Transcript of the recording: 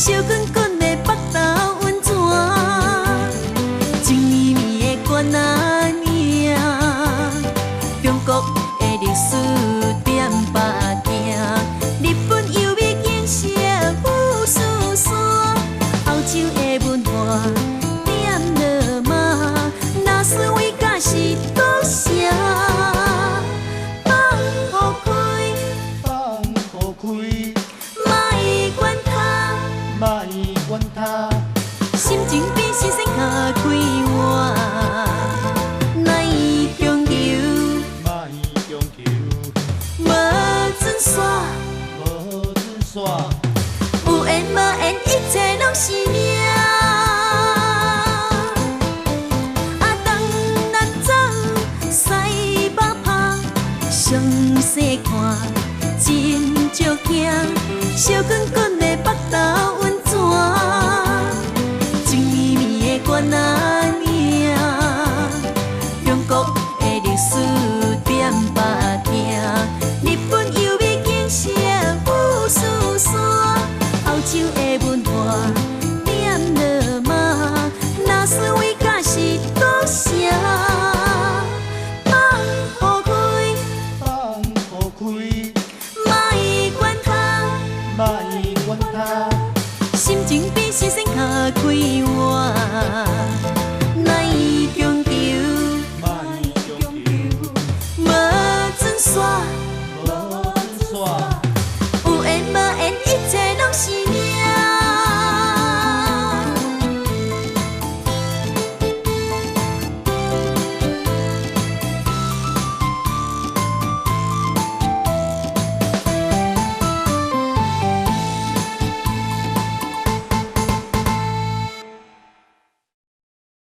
烧滚滚的北投温泉，一绵绵的关仔岭，中国的历史点八行，日本优美景色富士山，欧洲的文化点落马，那是为甲是多少？放开，放互开，莫管它，莫管它，心情比新鲜较快活，来强求，莫强求，无准线，无准线，有缘无缘，一切拢是命。详细看，真足惊，烧滚滚的北投温泉，一绵绵的关仔岭，中国的历史点八行，日本优美景色富士山，欧洲的文化点落马，那是为甲是多少？心情比新鲜较快活。